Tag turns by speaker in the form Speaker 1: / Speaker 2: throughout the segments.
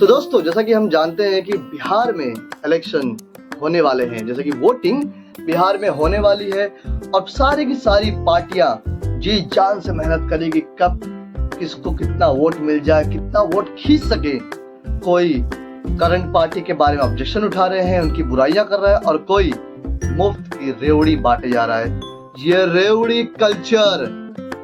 Speaker 1: तो दोस्तों, जैसा कि हम जानते हैं कि बिहार में इलेक्शन होने वाले हैं, जैसे कि वोटिंग बिहार में होने वाली है और सारी की सारी पार्टियां जी जान से मेहनत करेगी कब किसको कितना वोट मिल जाए, कितना वोट खींच सके। कोई करंट पार्टी के बारे में ऑब्जेक्शन उठा रहे हैं, उनकी बुराइयां कर रहा है और कोई मुफ्त की रेवड़ी बांटे जा रहा है। ये रेवड़ी कल्चर,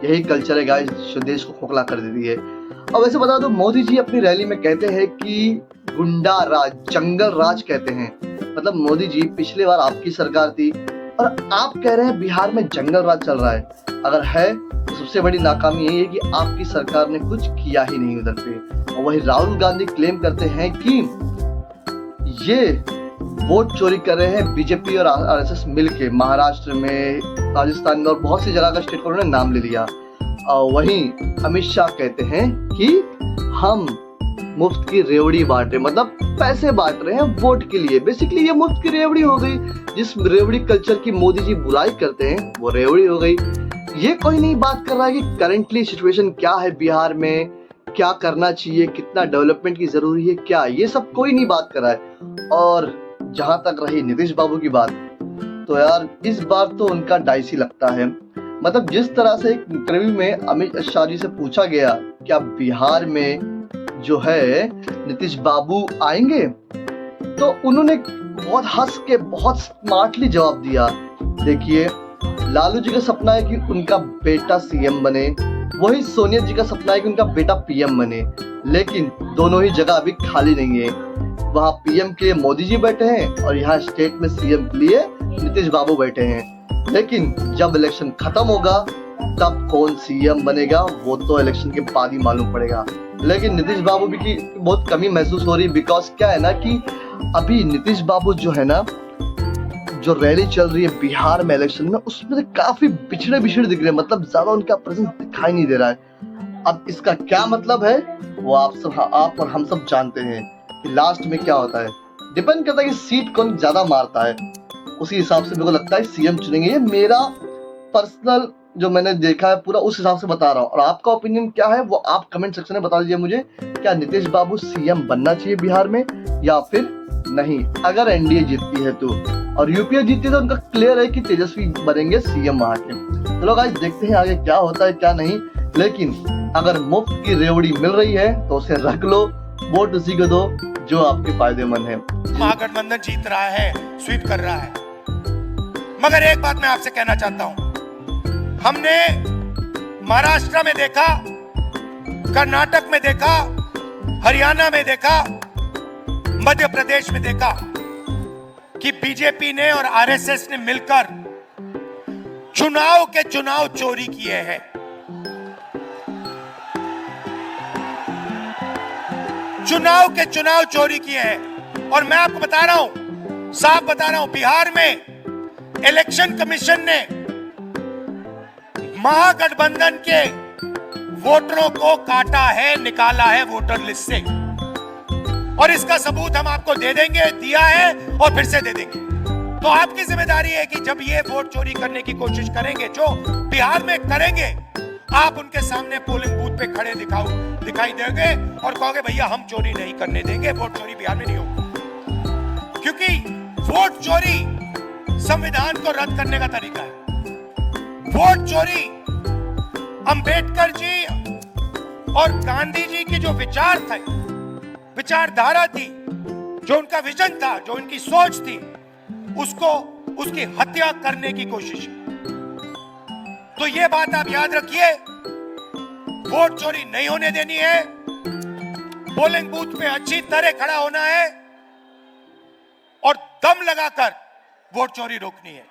Speaker 1: यही कल्चर है गाइस जो देश को खोखला कर देती है। अब वैसे बता दो, मोदी जी अपनी रैली में कहते हैं कि गुंडा राज, जंगल राज कहते हैं। मतलब मोदी जी, पिछली बार आपकी सरकार थी और आप कह रहे हैं बिहार में जंगल राज चल रहा है। अगर है तो सबसे बड़ी नाकामी यही है कि आपकी सरकार ने कुछ किया ही नहीं उधर पे। और वही राहुल गांधी क्लेम करते हैं कि ये वोट चोरी कर रहे हैं बीजेपी और आरएसएस मिलके। महाराष्ट्र में, राजस्थान में और बहुत सी जगह का स्टेट को उन्होंने नाम ले लिया। और वहीं अमित शाह कहते हैं कि हम मुफ्त की रेवड़ी बांट रहे, मतलब पैसे बांट रहे हैं वोट के लिए। बेसिकली ये मुफ्त की रेवड़ी हो गई। जिस रेवड़ी कल्चर की मोदी जी बुराई करते हैं वो रेवड़ी हो गई। ये कोई नहीं बात कर रहा है कि करेंटली सिचुएशन क्या है बिहार में, क्या करना चाहिए, कितना डेवलपमेंट की जरूरी है, क्या, ये सब कोई नहीं बात कर रहा है। और जहां तक रही नीतीश बाबू की बात, तो यार इस बार तो उनका डाइसी लगता है। मतलब जिस तरह से एक इंटरव्यू में अमित शाह जी से पूछा गया क्या बिहार में जो है नीतीश बाबू आएंगे, तो उन्होंने बहुत हंस के बहुत स्मार्टली जवाब दिया। देखिए, लालू जी का सपना है कि उनका बेटा सीएम बने, वही सोनिया जी का सपना है कि उनका बेटा पीएम बने, लेकिन दोनों ही जगह अभी खाली नहीं है। वहाँ पीएम के लिए मोदी जी बैठे हैं और यहाँ स्टेट में सीएम के लिए नीतीश बाबू बैठे हैं। लेकिन जब इलेक्शन खत्म होगा तब कौन सीएम बनेगा वो तो इलेक्शन के बाद ही मालूम पड़ेगा। लेकिन नीतीश बाबू भी की बहुत कमी महसूस हो रही, बिकॉज क्या है ना कि अभी नीतीश बाबू जो है ना, जो रैली चल रही है बिहार में इलेक्शन में, उसमें काफी पिछड़े दिख रहे हैं। मतलब ज्यादा उनका प्रेजेंस दिखाई नहीं दे रहा है। अब इसका क्या मतलब है वो आप और हम सब जानते हैं कि लास्ट में क्या होता है। डिपेंड करता है कि सीट कौन ज्यादा मारता है, उसी हिसाब से मेरे को लगता है सीएम चुनेंगे। ये मेरा पर्सनल जो मैंने देखा है पूरा, उस हिसाब से बता रहा हूँ। और आपका ओपिनियन क्या है वो आप कमेंट सेक्शन में बता दीजिए मुझे। क्या नीतीश बाबू सीएम बनना चाहिए बिहार में या फिर नहीं, अगर एनडीए जीतती है तो। और यूपीए जीतती है तो उनका क्लियर है कि तेजस्वी बनेंगे सीएम वहां के। चलो गाइस, देखते हैं आगे क्या होता है क्या नहीं। लेकिन अगर मुफ्त की रेवड़ी मिल रही है तो उसे रख लो, वोट उसी को दो जो आपके फायदेमंद है।
Speaker 2: महागठबंधन जीत रहा है, स्वीप कर रहा है, मगर एक बात मैं आपसे कहना चाहता हूं। हमने महाराष्ट्र में देखा, कर्नाटक में देखा, हरियाणा में देखा, मध्य प्रदेश में देखा कि बीजेपी ने और आरएसएस ने मिलकर चुनाव के चुनाव चोरी किए हैं। चुनाव के चुनाव चोरी किए हैं। और मैं आपको बता रहा हूं, साफ बता रहा हूं, बिहार में इलेक्शन कमीशन ने महागठबंधन के वोटरों को काटा है, निकाला है वोटर लिस्ट से। और इसका सबूत हम आपको दे देंगे, दिया है और फिर से दे देंगे। तो आपकी जिम्मेदारी है कि जब ये वोट चोरी करने की कोशिश करेंगे, जो बिहार में करेंगे, आप उनके सामने पोलिंग बूथ पे खड़े दिखाई देंगे और कहोगे भैया हम चोरी नहीं करने देंगे, वोट चोरी बिहार में नहीं होगी। क्योंकि वोट चोरी संविधान को रद्द करने का तरीका है। वोट चोरी अंबेडकर जी और गांधी जी की जो विचारधारा थी, जो उनका विजन था, जो उनकी सोच थी, उसकी हत्या करने की कोशिश। तो ये बात आप याद रखिए, वोट चोरी नहीं होने देनी है, पोलिंग बूथ पे अच्छी तरह खड़ा होना है और दम लगाकर वोट चोरी रोकनी है।